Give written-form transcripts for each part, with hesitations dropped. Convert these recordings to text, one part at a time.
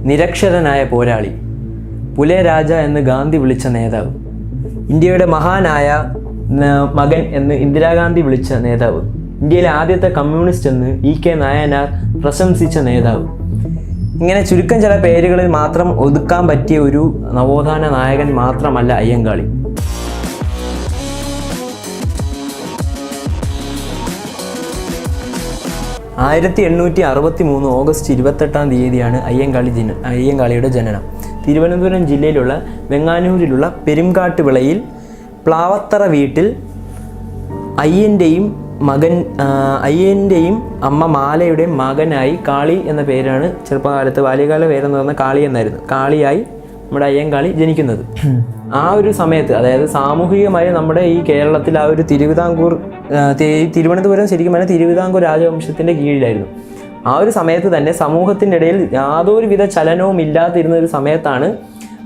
നിരക്ഷരനായ പോരാളി, പുലയരാജ എന്ന് ഗാന്ധി വിളിച്ച നേതാവ്, ഇന്ത്യയുടെ മഹാനായ മകൻ എന്ന് ഇന്ദിരാഗാന്ധി വിളിച്ച നേതാവ്, ഇന്ത്യയിലെ ആദ്യത്തെ കമ്മ്യൂണിസ്റ്റ് എന്ന് EK നായനാർ പ്രശംസിച്ച നേതാവ്. ഇങ്ങനെ ചുരുക്കം ചില പേരുകളിൽ മാത്രം ഒതുക്കാൻ പറ്റിയ ഒരു നവോത്ഥാന നായകൻ മാത്രമല്ല അയ്യങ്കാളി. ഓഗസ്റ്റ് 28 അയ്യങ്കാളിയുടെ ജനനം. തിരുവനന്തപുരം ജില്ലയിലുള്ള വെങ്ങാനൂരിലുള്ള പെരുംകാട്ട് വിളയിൽ പ്ലാവത്തറ വീട്ടിൽ അയ്യൻ്റെയും അമ്മ മാലയുടെയും മകനായി കാളി എന്ന പേരാണ് ചെറുപ്പകാലത്ത്, ബാല്യകാല പേരെന്ന് പറഞ്ഞാൽ കാളി എന്നായിരുന്നു. കാളിയായി നമ്മുടെ അയ്യങ്കാളി ജനിക്കുന്നത്. ആ ഒരു സമയത്ത്, അതായത് സാമൂഹികമായി നമ്മുടെ ഈ കേരളത്തിൽ ആ ഒരു തിരുവനന്തപുരം ശരിക്കും പറഞ്ഞാൽ തിരുവിതാംകൂർ രാജവംശത്തിൻ്റെ കീഴിലായിരുന്നു. ആ ഒരു സമയത്ത് തന്നെ സമൂഹത്തിൻ്റെ ഇടയിൽ യാതൊരുവിധ ചലനവും ഇല്ലാതിരുന്ന ഒരു സമയത്താണ്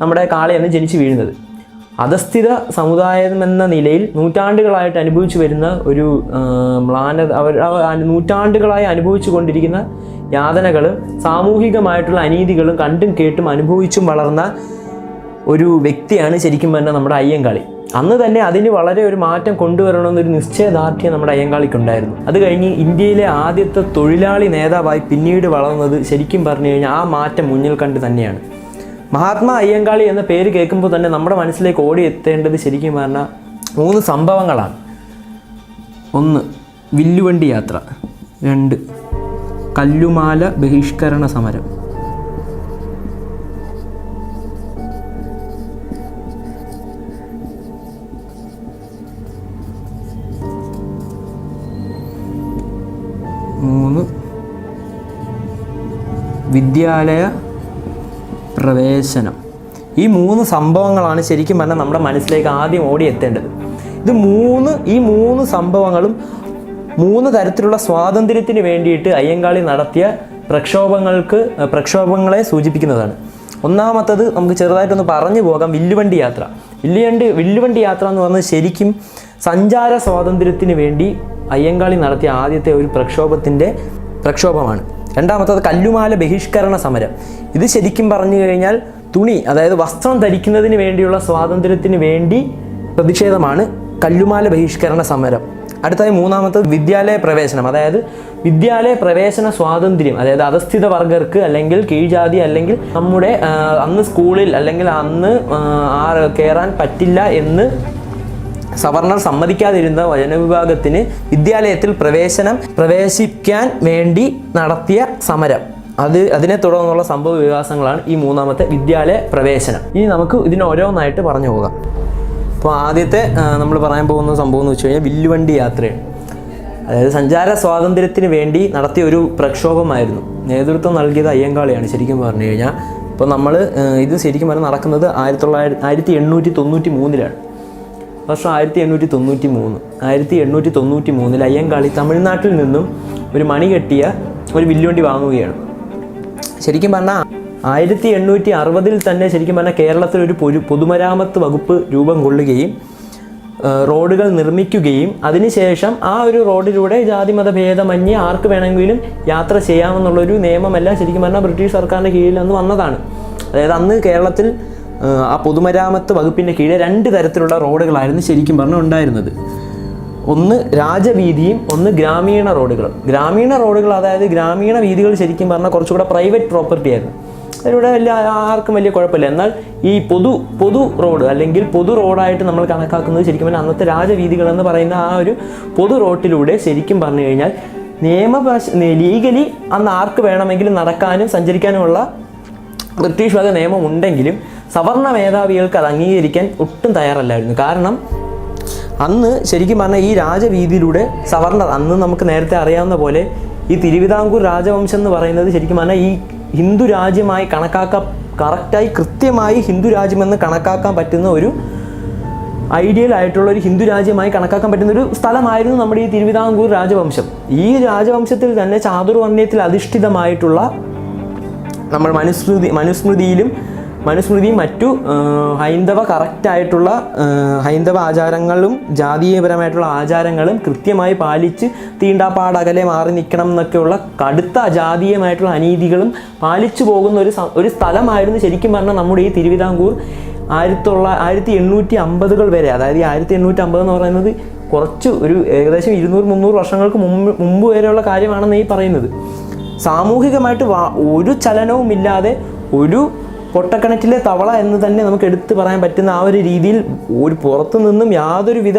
നമ്മുടെ കാളി എന്ന് ജനിച്ചു വീഴുന്നത്. അധസ്ഥിത സമുദായമെന്ന നിലയിൽ നൂറ്റാണ്ടുകളായിട്ട് അനുഭവിച്ചു വരുന്ന ഒരു നൂറ്റാണ്ടുകളായി അനുഭവിച്ചു കൊണ്ടിരിക്കുന്ന യാതനകളും സാമൂഹികമായിട്ടുള്ള അനീതികളും കണ്ടും കേട്ടും അനുഭവിച്ചും വളർന്ന ഒരു വ്യക്തിയാണ് ശരിക്കും പറഞ്ഞാൽ നമ്മുടെ അയ്യങ്കാളി. അന്ന് തന്നെ അതിന് വളരെ ഒരു മാറ്റം കൊണ്ടുവരണമെന്നൊരു നിശ്ചയദാർഢ്യം നമ്മുടെ അയ്യങ്കാളിക്കുണ്ടായിരുന്നു. അത് കഴിഞ്ഞ് ഇന്ത്യയിലെ ആദ്യത്തെ തൊഴിലാളി നേതാവായി പിന്നീട് വളർന്നത് ശരിക്കും പറഞ്ഞു കഴിഞ്ഞാൽ ആ മാറ്റം മുന്നിൽ കണ്ട് തന്നെയാണ്. മഹാത്മാ അയ്യങ്കാളി എന്ന പേര് കേൾക്കുമ്പോൾ തന്നെ നമ്മുടെ മനസ്സിലേക്ക് ഓടിയെത്തേണ്ടത് ശരിക്കും പറഞ്ഞാൽ 3 സംഭവങ്ങളാണ്. 1, വില്ലുവണ്ടി യാത്ര. 2, കല്ലുമാല ബഹിഷ്കരണ സമരം. 3, വിദ്യാലയ പ്രവേശനം. ഈ 3 സംഭവങ്ങളാണ് ശരിക്കും പറഞ്ഞാൽ നമ്മുടെ മനസ്സിലേക്ക് ആദ്യം ഓടിയെത്തേണ്ടത്. ഈ 3 സംഭവങ്ങളും 3 തരത്തിലുള്ള സ്വാതന്ത്ര്യത്തിന് വേണ്ടിയിട്ട് അയ്യങ്കാളി നടത്തിയ പ്രക്ഷോഭങ്ങളെ സൂചിപ്പിക്കുന്നതാണ്. ഒന്നാമത്തത് നമുക്ക് ചെറുതായിട്ടൊന്ന് പറഞ്ഞു പോകാം, വില്ലുവണ്ടി യാത്ര. വില്ലുവണ്ടി യാത്ര എന്ന് പറഞ്ഞാൽ ശരിക്കും സഞ്ചാര സ്വാതന്ത്ര്യത്തിന് വേണ്ടി അയ്യങ്കാളി നടത്തിയ ആദ്യത്തെ ഒരു പ്രക്ഷോഭമാണ്. രണ്ടാമത്തത് കല്ലുമാല ബഹിഷ്കരണ സമരം. ഇത് ശരിക്കും പറഞ്ഞു കഴിഞ്ഞാൽ തുണി, അതായത് വസ്ത്രം ധരിക്കുന്നതിന് വേണ്ടിയുള്ള സ്വാതന്ത്ര്യത്തിന് വേണ്ടി പ്രതിഷേധമാണ് കല്ലുമാല ബഹിഷ്കരണ സമരം. അടുത്തായി മൂന്നാമത്തത് വിദ്യാലയ പ്രവേശനം. അതായത് വിദ്യാലയ പ്രവേശന സ്വാതന്ത്ര്യം, അതായത് അധസ്ഥിത വർഗർക്ക് അല്ലെങ്കിൽ കീഴ്ജാതി അല്ലെങ്കിൽ നമ്മുടെ അന്ന് സ്കൂളിൽ അല്ലെങ്കിൽ അന്ന് കയറാൻ പറ്റില്ല എന്ന് സവർണർ സമ്മതിക്കാതിരുന്ന ജനവിഭാഗത്തിന് വിദ്യാലയത്തിൽ പ്രവേശിക്കാൻ വേണ്ടി നടത്തിയ സമരം, അതിനെ തുടർന്നുള്ള സംഭവ വികാസങ്ങളാണ് ഈ മൂന്നാമത്തെ വിദ്യാലയ പ്രവേശനം. ഇനി നമുക്ക് ഇതിന് ഓരോന്നായിട്ട് പറഞ്ഞു പോകാം. അപ്പോൾ ആദ്യത്തെ നമ്മൾ പറയാൻ പോകുന്ന സംഭവം എന്ന് വെച്ച് കഴിഞ്ഞാൽ വില്ലുവണ്ടി യാത്രയാണ്. അതായത് സഞ്ചാര സ്വാതന്ത്ര്യത്തിന് വേണ്ടി നടത്തിയ ഒരു പ്രക്ഷോഭമായിരുന്നു. നേതൃത്വം നൽകിയത് അയ്യങ്കാളിയാണ് ശരിക്കും പറഞ്ഞു കഴിഞ്ഞാൽ. ഇപ്പോൾ നമ്മൾ ഇത് ശരിക്കും പറഞ്ഞാൽ നടക്കുന്നത് 1893 വർഷം 1893. 1893 അയ്യങ്കാളി തമിഴ്നാട്ടിൽ നിന്നും ഒരു മണി കെട്ടിയ ഒരു വില്ലുവണ്ടി വാങ്ങുകയാണ്. ശരിക്കും പറഞ്ഞാൽ 1860 തന്നെ ശരിക്കും പറഞ്ഞാൽ കേരളത്തിൽ ഒരു പൊതുമരാമത്ത് വകുപ്പ് രൂപം കൊള്ളുകയും റോഡുകൾ നിർമ്മിക്കുകയും അതിനുശേഷം ആ ഒരു റോഡിലൂടെ ജാതിമത ഭേദമന്യേ ആർക്ക് വേണമെങ്കിലും യാത്ര ചെയ്യാമെന്നുള്ളൊരു നിയമമെല്ലാം ശരിക്കും പറഞ്ഞാൽ ബ്രിട്ടീഷ് സർക്കാരിൻ്റെ കീഴിൽ അന്ന് വന്നതാണ്. അതായത് അന്ന് കേരളത്തിൽ ആ പൊതുമരാമത്ത് വകുപ്പിൻ്റെ കീഴിൽ 2 തരത്തിലുള്ള റോഡുകളായിരുന്നു ശരിക്കും പറഞ്ഞാൽ ഉണ്ടായിരുന്നത്. ഒന്ന് രാജവീതിയും ഒന്ന് ഗ്രാമീണ റോഡുകളും. ഗ്രാമീണ റോഡുകൾ, അതായത് ഗ്രാമീണ വീതികൾ ശരിക്കും പറഞ്ഞാൽ കുറച്ചുകൂടെ പ്രൈവറ്റ് പ്രോപ്പർട്ടി ആയിരുന്നു. അതിലൂടെ ആർക്കും വലിയ കുഴപ്പമില്ല. എന്നാൽ ഈ പൊതു റോഡ് അല്ലെങ്കിൽ പൊതു റോഡായിട്ട് നമ്മൾ കണക്കാക്കുന്നത് ശരിക്കും പറഞ്ഞാൽ അന്നത്തെ രാജവീതികൾ എന്ന് പറയുന്ന ആ ഒരു പൊതു റോഡിലൂടെ ശരിക്കും പറഞ്ഞു കഴിഞ്ഞാൽ ലീഗലി അന്ന് ആർക്ക് വേണമെങ്കിലും നടക്കാനും സഞ്ചരിക്കാനുമുള്ള ബ്രിട്ടീഷ് വക നിയമം ഉണ്ടെങ്കിലും സവർണ മേധാവികൾക്ക് അത് അംഗീകരിക്കാൻ ഒട്ടും തയ്യാറല്ലായിരുന്നു. കാരണം അന്ന് ശരിക്കും പറഞ്ഞാൽ ഈ രാജവീതിയിലൂടെ സവർണർ, അന്ന് നമുക്ക് നേരത്തെ അറിയാവുന്ന പോലെ ഈ തിരുവിതാംകൂർ രാജവംശം എന്ന് പറയുന്നത് ശരിക്കും പറഞ്ഞാൽ ഈ ഹിന്ദു രാജ്യമായി കറക്റ്റായി കൃത്യമായി ഹിന്ദു രാജ്യമെന്ന് കണക്കാക്കാൻ പറ്റുന്ന ഒരു ഐഡിയൽ ആയിട്ടുള്ള ഒരു ഹിന്ദു രാജ്യമായി കണക്കാക്കാൻ പറ്റുന്ന ഒരു സ്ഥലമായിരുന്നു നമ്മുടെ ഈ തിരുവിതാംകൂർ രാജവംശം. ഈ രാജവംശത്തിൽ തന്നെ ചാതുർവർണ്ണയത്തിൽ അധിഷ്ഠിതമായിട്ടുള്ള നമ്മൾ മനുസ്മൃതിയിലും മനുസ്മൃതിയും മറ്റു ഹൈന്ദവ കറക്റ്റായിട്ടുള്ള ഹൈന്ദവ ആചാരങ്ങളും ജാതീയപരമായിട്ടുള്ള ആചാരങ്ങളും കൃത്യമായി പാലിച്ച് തീണ്ടാപ്പാടകലെ മാറി നിൽക്കണം എന്നൊക്കെയുള്ള കടുത്ത ജാതീയമായിട്ടുള്ള അനീതികളും പാലിച്ചു പോകുന്ന ഒരു സ്ഥലമായിരുന്നു ശരിക്കും പറഞ്ഞാൽ നമ്മുടെ ഈ തിരുവിതാംകൂർ 1850 വരെ. അതായത് 1850 എന്ന് പറയുന്നത് കുറച്ച് ഒരു ഏകദേശം 200-300 വർഷങ്ങൾക്ക് മുമ്പ് വരെയുള്ള കാര്യമാണെന്ന് ഈ പറയുന്നത്. സാമൂഹികമായിട്ട് ഒരു ചലനവും ഇല്ലാതെ ഒരു പൊട്ടക്കിണറ്റിലെ തവള എന്ന് തന്നെ നമുക്ക് എടുത്തു പറയാൻ പറ്റുന്ന ആ ഒരു രീതിയിൽ ഒരു പുറത്തു നിന്നും യാതൊരുവിധ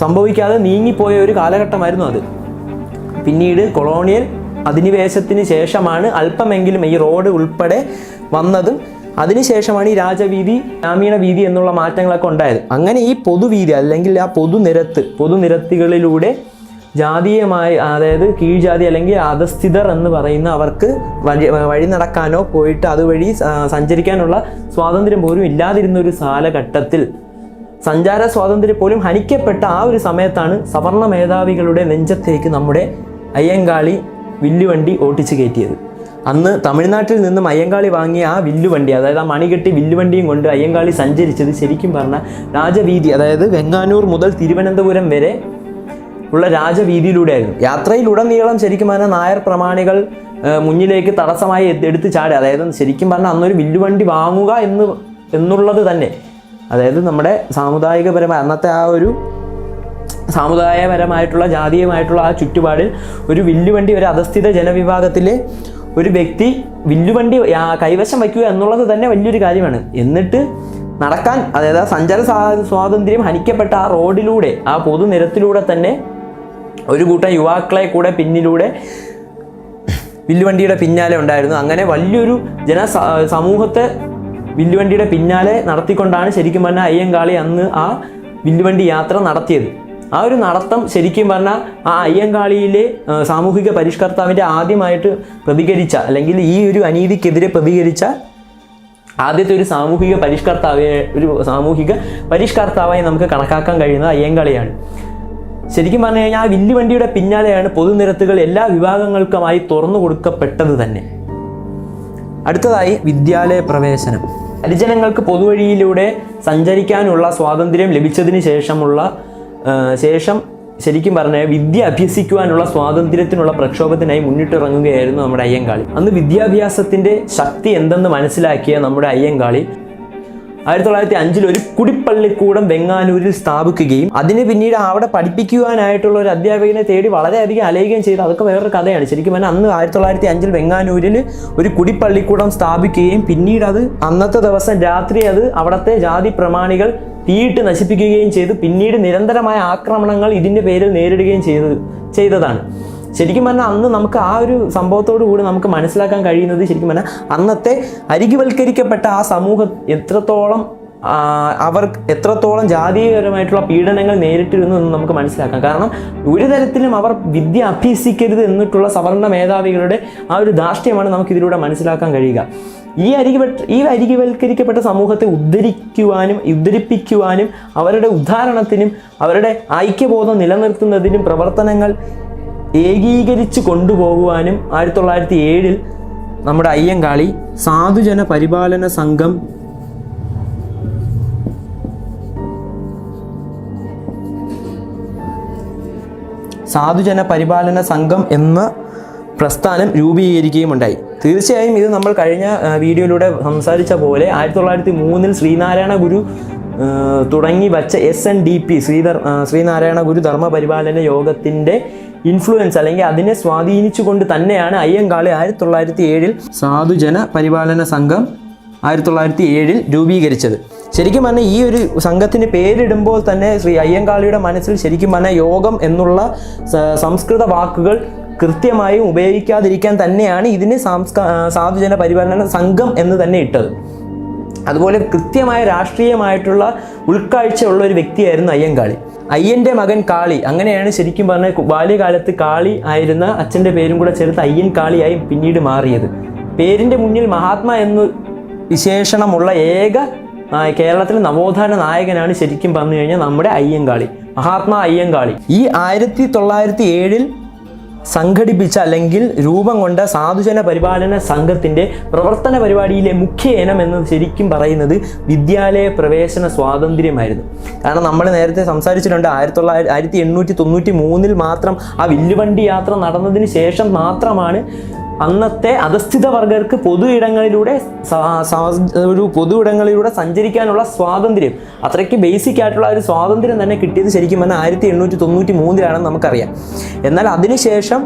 സംഭവിക്കാതെ നീങ്ങിപ്പോയ ഒരു കാലഘട്ടമായിരുന്നു അത്. പിന്നീട് കൊളോണിയൽ അധിനിവേശത്തിന് ശേഷമാണ് അല്പമെങ്കിലും ഈ റോഡ് ഉൾപ്പെടെ വന്നതും അതിനുശേഷമാണ് ഈ രാജവീതി ഗ്രാമീണ വീതി എന്നുള്ള മാറ്റങ്ങളൊക്കെ ഉണ്ടായത്. അങ്ങനെ ഈ പൊതുവീതി അല്ലെങ്കിൽ ആ പൊതുനിരത്തുകളിലൂടെ ജാതീയമായി, അതായത് കീഴ്ജാതി അല്ലെങ്കിൽ അധസ്ഥിതർ എന്ന് പറയുന്ന അവർക്ക് വഴി നടക്കാനോ പോയിട്ട് അതുവഴി സഞ്ചരിക്കാനുള്ള സ്വാതന്ത്ര്യം പോലും ഇല്ലാതിരുന്ന ഒരു കാലഘട്ടത്തിൽ സഞ്ചാര സ്വാതന്ത്ര്യം പോലും ഹനിക്കപ്പെട്ട ആ ഒരു സമയത്താണ് സവർണ മേധാവികളുടെ നെഞ്ചത്തേക്ക് നമ്മുടെ അയ്യങ്കാളി വില്ലുവണ്ടി ഓട്ടിച്ച് കയറ്റിയത്. അന്ന് തമിഴ്നാട്ടിൽ നിന്നും അയ്യങ്കാളി വാങ്ങിയ ആ വില്ലുവണ്ടി, അതായത് ആ മണികെട്ടി വില്ലുവണ്ടിയും കൊണ്ട് അയ്യങ്കാളി സഞ്ചരിച്ചത് ശരിക്കും പറഞ്ഞാൽ രാജവീതി, അതായത് വെങ്ങാനൂർ മുതൽ തിരുവനന്തപുരം വരെ ഉള്ള രാജവീതിയിലൂടെയായിരുന്നു. യാത്രയിലുടനീളം ശരിക്കും പറഞ്ഞാൽ നായർ പ്രമാണികൾ മുന്നിലേക്ക് തടസ്സമായി എടുത്ത് ചാടി. അതായത് ശരിക്കും പറഞ്ഞാൽ അന്നൊരു വില്ലുവണ്ടി വാങ്ങുക എന്നുള്ളത് തന്നെ, അതായത് നമ്മുടെ സാമുദായികപരമായ അന്നത്തെ ആ ഒരു സാമുദായപരമായിട്ടുള്ള ജാതീയമായിട്ടുള്ള ആ ചുറ്റുപാടിൽ ഒരു വില്ലുവണ്ടി, ഒരു അധസ്ഥിത ജനവിഭാഗത്തിലെ ഒരു വ്യക്തി വില്ലുവണ്ടി കൈവശം വയ്ക്കുക എന്നുള്ളത് തന്നെ വലിയൊരു കാര്യമാണ്. എന്നിട്ട് നടക്കാൻ, അതായത് ആ സഞ്ചാര സ്വാതന്ത്ര്യം ഹനിക്കപ്പെട്ട ആ റോഡിലൂടെ, ആ പൊതുനിരത്തിലൂടെ തന്നെ ഒരു കൂട്ടം യുവാക്കളെ കൂടെ പിന്നിലൂടെ വില്ലുവണ്ടിയുടെ പിന്നാലെ ഉണ്ടായിരുന്നു. അങ്ങനെ വലിയൊരു സമൂഹത്തെ വില്ലുവണ്ടിയുടെ പിന്നാലെ നടത്തിക്കൊണ്ടാണ് ശരിക്കും പറഞ്ഞാൽ അയ്യങ്കാളി അന്ന് ആ വില്ലുവണ്ടി യാത്ര നടത്തിയത്. ആ ഒരു നടത്തം ശരിക്കും പറഞ്ഞാൽ ആ അയ്യങ്കാളിയിലെ സാമൂഹിക പരിഷ്കർത്താവിൻ്റെ ആദ്യമായിട്ട് പ്രതികരിച്ച, അല്ലെങ്കിൽ ഈ ഒരു അനീതിക്കെതിരെ പ്രതികരിച്ച ആദ്യത്തെ ഒരു സാമൂഹിക പരിഷ്കർത്താവായി നമുക്ക് കണക്കാക്കാൻ കഴിയുന്നത് അയ്യങ്കാളിയാണ്. ശരിക്കും പറഞ്ഞു കഴിഞ്ഞാൽ ആ വില്ലുവണ്ടിയുടെ പിന്നാലെയാണ് പൊതുനിരത്തുകൾ എല്ലാ വിഭാഗങ്ങൾക്കുമായി തുറന്നു കൊടുക്കപ്പെട്ടത് തന്നെ. അടുത്തതായി വിദ്യാലയ പ്രവേശനം. ഹരിജനങ്ങൾക്ക് പൊതുവഴിയിലൂടെ സഞ്ചരിക്കാനുള്ള സ്വാതന്ത്ര്യം ലഭിച്ചതിന് ശേഷം ശരിക്കും പറഞ്ഞാൽ വിദ്യ അഭ്യസിക്കുവാനുള്ള സ്വാതന്ത്ര്യത്തിനുള്ള പ്രക്ഷോഭത്തിനായി മുന്നിട്ടിറങ്ങുകയായിരുന്നു നമ്മുടെ അയ്യങ്കാളി. അന്ന് വിദ്യാഭ്യാസത്തിൻ്റെ ശക്തി എന്തെന്ന് മനസ്സിലാക്കിയ നമ്മുടെ അയ്യങ്കാളി 1905 ഒരു കുടിപ്പള്ളിക്കൂടം വെങ്ങാനൂരിൽ സ്ഥാപിക്കുകയും അതിന് പിന്നീട് അവിടെ പഠിപ്പിക്കുവാനായിട്ടുള്ള ഒരു അധ്യാപകനെ തേടി വളരെയധികം അലയുകയും ചെയ്തു. അതൊക്കെ വേറൊരു കഥയാണ്. ശരിക്കും പറഞ്ഞാൽ അന്ന് 1905 വെങ്ങാനൂരിൽ ഒരു കുടിപ്പള്ളിക്കൂടം സ്ഥാപിക്കുകയും പിന്നീട് അത് അന്നത്തെ ദിവസം രാത്രി അത് അവിടുത്തെ ജാതി പ്രമാണികൾ തീയിട്ട് നശിപ്പിക്കുകയും ചെയ്തു. പിന്നീട് നിരന്തരമായ ആക്രമണങ്ങൾ ഇതിൻ്റെ പേരിൽ നേരിടുകയും ചെയ്തതാണ്. ശരിക്കും പറഞ്ഞാൽ അന്ന് നമുക്ക് ആ ഒരു സംഭവത്തോടു കൂടി നമുക്ക് മനസ്സിലാക്കാൻ കഴിയുന്നത് ശരിക്കും പറഞ്ഞാൽ അന്നത്തെ അരികുവൽക്കരിക്കപ്പെട്ട ആ സമൂഹം എത്രത്തോളം ജാതീയപരമായിട്ടുള്ള പീഡനങ്ങൾ നേരിട്ടിരുന്നു എന്ന് നമുക്ക് മനസ്സിലാക്കാം. കാരണം ഒരു തരത്തിലും അവർ വിദ്യ അഭ്യസിക്കരുത് എന്നിട്ടുള്ള സവർണ മേധാവികളുടെ ആ ഒരു ധാർഷ്ട്യമാണ് നമുക്ക് ഇതിലൂടെ മനസ്സിലാക്കാൻ കഴിയുക. ഈ അരികുവൽക്കരിക്കപ്പെട്ട സമൂഹത്തെ ഉദ്ധരിപ്പിക്കുവാനും അവരുടെ ഉദ്ധാരണത്തിനും അവരുടെ ഐക്യബോധം നിലനിർത്തുന്നതിനും പ്രവർത്തനങ്ങൾ ഏകീകരിച്ച് കൊണ്ടുപോകുവാനും 1907 നമ്മുടെ അയ്യങ്കാളി സാധുജന പരിപാലന സംഘം എന്ന പ്രസ്ഥാനം രൂപീകരിക്കുകയുമുണ്ടായി. തീർച്ചയായും ഇത് നമ്മൾ കഴിഞ്ഞ വീഡിയോയിലൂടെ സംസാരിച്ച പോലെ 1903 ശ്രീനാരായണ ഗുരു തുടങ്ങി വച്ച SNDP ശ്രീനാരായണ ഗുരു ധർമ്മപരിപാലന യോഗത്തിൻ്റെ ഇൻഫ്ലുവൻസ് അല്ലെങ്കിൽ അതിനെ സ്വാധീനിച്ചുകൊണ്ട് തന്നെയാണ് അയ്യങ്കാളി 1907 സാധുജന പരിപാലന സംഘം 1907 രൂപീകരിച്ചത്. ശരിക്കും പറഞ്ഞാൽ ഈ ഒരു സംഘത്തിന് പേരിടുമ്പോൾ തന്നെ ശ്രീ അയ്യങ്കാളിയുടെ മനസ്സിൽ ശരിക്കും പറഞ്ഞാൽ യോഗം എന്നുള്ള സംസ്കൃത വാക്കുകൾ കൃത്യമായും ഉപയോഗിക്കാതിരിക്കാൻ തന്നെയാണ് ഇതിന് സാധുജന പരിപാലന സംഘം എന്ന് തന്നെ ഇട്ടത്. അതുപോലെ കൃത്യമായ രാഷ്ട്രീയമായിട്ടുള്ള ഉൾക്കാഴ്ചയുള്ള ഒരു വ്യക്തിയായിരുന്നു അയ്യങ്കാളി. അയ്യൻ്റെ മകൻ കാളി, അങ്ങനെയാണ് ശരിക്കും പറഞ്ഞാൽ ബാല്യകാലത്ത് കാളി ആയിരുന്ന അച്ഛൻ്റെ പേരും കൂടെ ചേർത്ത് അയ്യൻ കാളിയായി പിന്നീട് മാറിയത്. പേരിൻ്റെ മുന്നിൽ മഹാത്മാ എന്ന് വിശേഷണമുള്ള ഏക കേരളത്തിലെ നവോത്ഥാന നായകനാണ് ശരിക്കും പറഞ്ഞു കഴിഞ്ഞാൽ നമ്മുടെ അയ്യങ്കാളി, മഹാത്മാ അയ്യങ്കാളി. ഈ 1907 സംഘടിപ്പിച്ച അല്ലെങ്കിൽ രൂപം കൊണ്ട സാധുജന പരിപാലന സംഘത്തിൻ്റെ പ്രവർത്തന പരിപാടിയിലെ മുഖ്യ ഇനം എന്ന് ശരിക്കും പറയുന്നത് വിദ്യാലയ പ്രവേശന സ്വാതന്ത്ര്യമായിരുന്നു. കാരണം നമ്മൾ നേരത്തെ സംസാരിച്ചിട്ടുണ്ട് 1893 മാത്രം ആ വില്ലുവണ്ടി യാത്ര നടന്നതിന് ശേഷം മാത്രമാണ് അന്നത്തെ അധസ്ഥിത വർഗർക്ക് പൊതു ഇടങ്ങളിലൂടെ സഞ്ചരിക്കാനുള്ള സ്വാതന്ത്ര്യം, അത്രയ്ക്ക് ബേസിക് ആയിട്ടുള്ള ഒരു സ്വാതന്ത്ര്യം തന്നെ കിട്ടിയത് ശരിക്കും പറഞ്ഞാൽ 1893 നമുക്കറിയാം. എന്നാൽ അതിനുശേഷം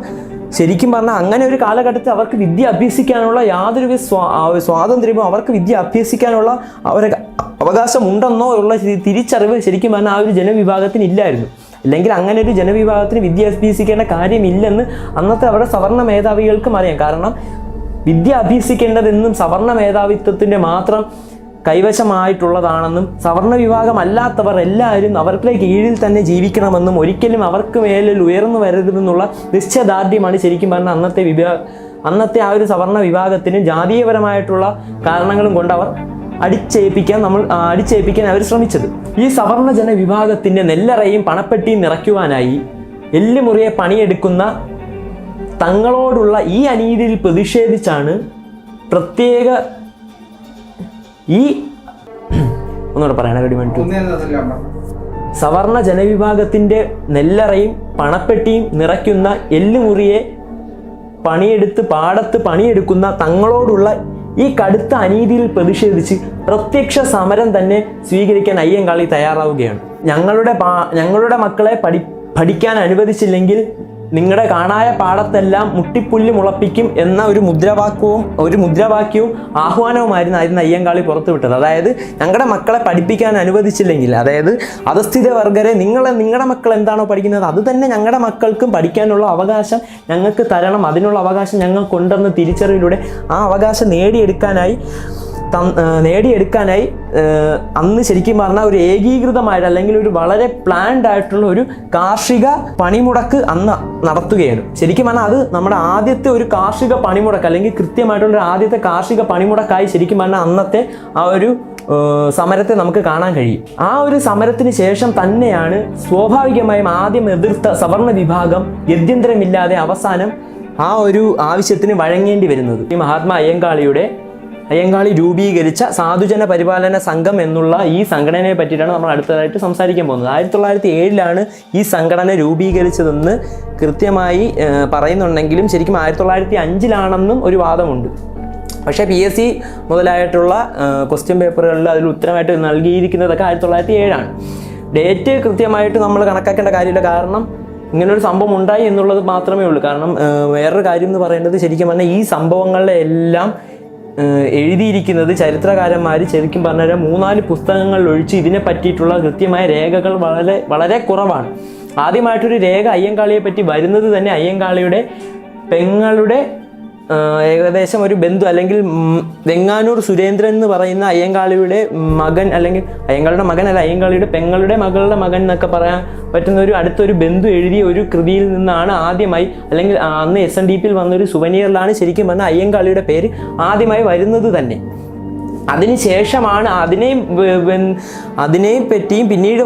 ശരിക്കും പറഞ്ഞാൽ അങ്ങനെ ഒരു കാലഘട്ടത്തിൽ അവർക്ക് വിദ്യ അഭ്യസിക്കാനുള്ള യാതൊരു സ്വാതന്ത്ര്യമോ അവർക്ക് വിദ്യ അഭ്യസിക്കാനുള്ള അവരുടെ അവകാശമുണ്ടെന്നോ ഉള്ള തിരിച്ചറിവ് ശരിക്കും പറഞ്ഞാൽ ആ ഒരു ജനവിഭാഗത്തിന് ഇല്ലായിരുന്നു. അല്ലെങ്കിൽ അങ്ങനെ ഒരു ജനവിഭാഗത്തിന് വിദ്യ അഭ്യസിക്കേണ്ട കാര്യമില്ലെന്ന് അന്നത്തെ അവരുടെ സവർണ്ണ മേധാവികൾക്കും അറിയാം. കാരണം വിദ്യ അഭ്യസിക്കേണ്ടതെന്നും സവർണ്ണ മേധാവിത്വത്തിൻ്റെ മാത്രം കൈവശമായിട്ടുള്ളതാണെന്നും സവർണ്ണ വിഭാഗം അല്ലാത്തവർ എല്ലാവരും അവരുടെ കീഴിൽ തന്നെ ജീവിക്കണമെന്നും ഒരിക്കലും അവർക്ക് മേലിൽ ഉയർന്നു വരരുതെന്നുള്ള നിശ്ചയദാർഢ്യമാണ് ശരിക്കും പറഞ്ഞാൽ അന്നത്തെ ആ ഒരു സവർണ്ണ വിഭാഗത്തിന് ജാതീയപരമായിട്ടുള്ള കാരണങ്ങളും കൊണ്ട് അവർ അടിച്ചേൽപ്പിക്കാൻ അവർ ശ്രമിച്ചത്. ഈ സവർണ്ണ ജനവിഭാഗത്തിൻ്റെ നെല്ലറയും പണപ്പെട്ടിയും നിറയ്ക്കുവാനായി എല്ലുമുറിയെ പണിയെടുക്കുന്ന തങ്ങളോടുള്ള ഈ അനീതിയിൽ പ്രതിഷേധിച്ചാണ് പ്രത്യേക ഒന്നുകൂടെ പറയണ ഗഡിമൻറ്റു സവർണ്ണ ജനവിഭാഗത്തിൻ്റെ നെല്ലറയും പണപ്പെട്ടിയും നിറയ്ക്കുന്ന എല്ലുമുറിയെ പാടത്ത് പണിയെടുക്കുന്ന തങ്ങളോടുള്ള ഈ കടുത്ത അനീതിയിൽ പ്രതിഷേധിച്ച് പ്രത്യക്ഷ സമരം തന്നെ സ്വീകരിക്കാൻ അയ്യങ്കാളി തയ്യാറാവുകയാണ്. ഞങ്ങളുടെ മക്കളെ പഠിക്കാൻ അനുവദിച്ചില്ലെങ്കിൽ നിങ്ങളുടെ കാണായ പാടത്തെല്ലാം മുട്ടിപ്പുല്ല് മുളപ്പിക്കും എന്ന ഒരു മുദ്രാവാക്യവും ആഹ്വാനവുമായിരുന്നു അയ്യങ്കാളി പുറത്തുവിട്ടത്. അതായത് ഞങ്ങളുടെ മക്കളെ പഠിപ്പിക്കാൻ അനുവദിച്ചില്ലെങ്കിൽ, അതായത് അധസ്ഥിത വർഗരെ നിങ്ങളുടെ മക്കൾ എന്താണോ പഠിക്കുന്നത് അത് തന്നെ ഞങ്ങളുടെ മക്കൾക്കും പഠിക്കാനുള്ള അവകാശം ഞങ്ങൾക്ക് തരണം, അതിനുള്ള അവകാശം ഞങ്ങൾക്കുണ്ടെന്ന തിരിച്ചറിവിലൂടെ ആ അവകാശം നേടിയെടുക്കാനായി അന്ന് ശരിക്കും പറഞ്ഞാൽ ഒരു ഏകീകൃതമായിട്ട് അല്ലെങ്കിൽ ഒരു വളരെ പ്ലാൻഡ് ആയിട്ടുള്ള ഒരു കാർഷിക പണിമുടക്ക് അന്ന് നടത്തുകയാണ്. ശരിക്കും പറഞ്ഞാൽ അത് നമ്മുടെ ആദ്യത്തെ ഒരു കാർഷിക പണിമുടക്ക് അല്ലെങ്കിൽ കൃത്യമായിട്ടുള്ള ആദ്യത്തെ കാർഷിക പണിമുടക്കായി ശരിക്കും പറഞ്ഞാൽ അന്നത്തെ ആ ഒരു സമരത്തെ നമുക്ക് കാണാൻ കഴിയും. ആ ഒരു സമരത്തിന് ശേഷം തന്നെയാണ് സ്വാഭാവികമായും ആദ്യം എതിർത്ത സവർണ്ണ വിഭാഗം ഗത്യന്തരമില്ലാതെ അവസാനം ആ ഒരു ആവശ്യത്തിന് വഴങ്ങേണ്ടി വരുന്നത്. ഈ മഹാത്മാ അയ്യങ്കാളി രൂപീകരിച്ച സാധുജന പരിപാലന സംഘം എന്നുള്ള ഈ സംഘടനയെ പറ്റിയിട്ടാണ് നമ്മൾ അടുത്തതായിട്ട് സംസാരിക്കാൻ പോകുന്നത്. 1907 ഈ സംഘടന രൂപീകരിച്ചതെന്ന് കൃത്യമായി പറയുന്നുണ്ടെങ്കിലും ശരിക്കും 1905 ഒരു വാദമുണ്ട്. പക്ഷേ PSC മുതലായിട്ടുള്ള ക്വസ്റ്റ്യൻ പേപ്പറുകളിൽ അതിൽ ഉത്തരമായിട്ട് നൽകിയിരിക്കുന്നതൊക്കെ 1907 ഡേറ്റ് കൃത്യമായിട്ട് നമ്മൾ കണക്കാക്കേണ്ട കാര്യമില്ല. കാരണം ഇങ്ങനൊരു സംഭവം ഉണ്ടായി എന്നുള്ളത് മാത്രമേ ഉള്ളൂ. കാരണം വേറൊരു കാര്യം എന്ന് പറയുന്നത് ശരിക്കും പറഞ്ഞാൽ ഈ സംഭവങ്ങളിലെ എല്ലാം എഴുതിയിരിക്കുന്നത് ചരിത്രകാരന്മാർ ശരിക്കും പറഞ്ഞാൽ 3-4 പുസ്തകങ്ങളിൽ ഒഴിച്ച് ഇതിനെ പറ്റിയിട്ടുള്ള കൃത്യമായ രേഖകൾ വളരെ വളരെ കുറവാണ്. ആദ്യമായിട്ടൊരു രേഖ അയ്യങ്കാളിയെ പറ്റി വരുന്നത് തന്നെ അയ്യങ്കാളിയുടെ പെങ്ങളുടെ ഏകദേശം ഒരു ബന്ധു അല്ലെങ്കിൽ വെങ്ങാനൂർ സുരേന്ദ്രൻ എന്ന് പറയുന്ന അയ്യങ്കാളിയുടെ മകൻ, അല്ലെങ്കിൽ അയ്യങ്കാളിയുടെ മകനല്ല, അയ്യങ്കാളിയുടെ പെങ്ങളുടെ മകളുടെ മകൻ എന്നൊക്കെ പറയാൻ പറ്റുന്ന ഒരു അടുത്തൊരു ബന്ധു എഴുതിയ ഒരു കൃതിയിൽ നിന്നാണ് ആദ്യമായി, അല്ലെങ്കിൽ അന്ന് SNDP വന്നൊരു സുവനീറിലാണ് ശരിക്കും പറഞ്ഞാൽ അയ്യങ്കാളിയുടെ പേര് ആദ്യമായി വരുന്നത് തന്നെ. അതിനുശേഷമാണ് അതിനെയും പറ്റിയും പിന്നീട്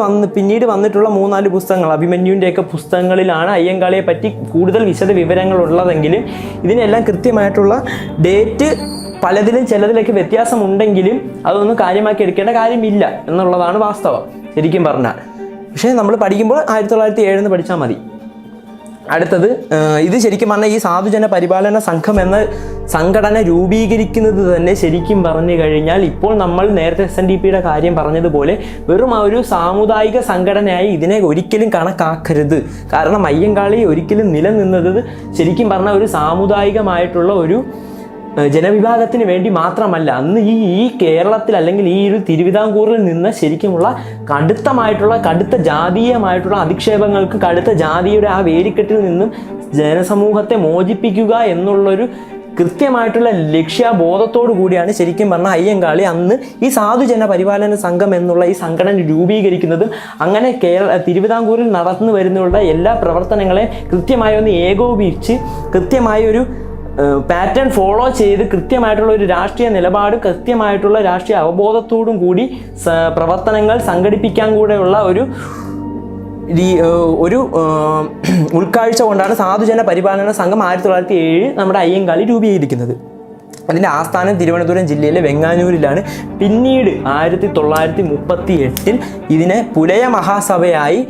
വന്നിട്ടുള്ള 3-4 പുസ്തകങ്ങൾ, അഭിമന്യുവിൻ്റെയൊക്കെ പുസ്തകങ്ങളിലാണ് അയ്യങ്കാളിയെ പറ്റി കൂടുതൽ വിശദ വിവരങ്ങൾ ഉള്ളതെങ്കിലും ഇതിനെല്ലാം കൃത്യമായിട്ടുള്ള ഡേറ്റ് പലതിലും ചിലതിലൊക്കെ വ്യത്യാസമുണ്ടെങ്കിലും അതൊന്നും കാര്യമാക്കി എടുക്കേണ്ട കാര്യമില്ല എന്നുള്ളതാണ് വാസ്തവം ശരിക്കും പറഞ്ഞാൽ. പക്ഷേ നമ്മൾ പഠിക്കുമ്പോൾ 1907 പഠിച്ചാൽ മതി. അടുത്തത് ഇത് ശരിക്കും പറഞ്ഞാൽ ഈ സാധുജന പരിപാലന സംഘം എന്ന സംഘടന രൂപീകരിക്കുന്നത് തന്നെ ശരിക്കും പറഞ്ഞു കഴിഞ്ഞാൽ ഇപ്പോൾ നമ്മൾ നേരത്തെ SNDPയുടെ കാര്യം പറഞ്ഞതുപോലെ വെറും ആ ഒരു സാമുദായിക സംഘടനയായി ഇതിനെ ഒരിക്കലും കണക്കാക്കരുത്. കാരണം അയ്യങ്കാളി ഒരിക്കലും നിലനിന്നത് ശരിക്കും പറഞ്ഞാൽ ഒരു സാമുദായികമായിട്ടുള്ള ഒരു ജനവിഭാഗത്തിന് വേണ്ടി മാത്രമല്ല. അന്ന് ഈ കേരളത്തിൽ അല്ലെങ്കിൽ ഈ ഒരു തിരുവിതാംകൂറിൽ നിന്ന് ശരിക്കുമുള്ള കടുത്ത ജാതീയമായിട്ടുള്ള അധിക്ഷേപങ്ങൾക്ക്, കടുത്ത ജാതിയുടെ ആ വേലിക്കെട്ടിൽ നിന്നും ജനസമൂഹത്തെ മോചിപ്പിക്കുക എന്നുള്ളൊരു കൃത്യമായിട്ടുള്ള ലക്ഷ്യബോധത്തോടു കൂടിയാണ് ശരിക്കും പറഞ്ഞാൽ അയ്യങ്കാളി അന്ന് ഈ സാധുജന പരിപാലന സംഘം എന്നുള്ള ഈ സംഘടന രൂപീകരിക്കുന്നതും അങ്ങനെ തിരുവിതാംകൂറിൽ നടന്നു വരുന്നുള്ള എല്ലാ പ്രവർത്തനങ്ങളെ കൃത്യമായി ഒന്ന് ഏകോപിപ്പിച്ച് കൃത്യമായൊരു പാറ്റേൺ ഫോളോ ചെയ്ത് കൃത്യമായിട്ടുള്ള ഒരു രാഷ്ട്രീയ നിലപാട്, കൃത്യമായിട്ടുള്ള രാഷ്ട്രീയ അവബോധത്തോടും കൂടി പ്രവർത്തനങ്ങൾ സംഘടിപ്പിക്കാൻ കൂടെയുള്ള ഒരു ഒരു ഉൾക്കാഴ്ച കൊണ്ടാണ് സാധുജന പരിപാലന സംഘം 1907 നമ്മുടെ അയ്യങ്കാളി രൂപീകരിക്കുന്നത്. അതിൻ്റെ ആസ്ഥാനം തിരുവനന്തപുരം ജില്ലയിലെ വെങ്ങാനൂരിലാണ്. പിന്നീട് 1938 ഇതിനെ പുലയ മഹാസഭയായി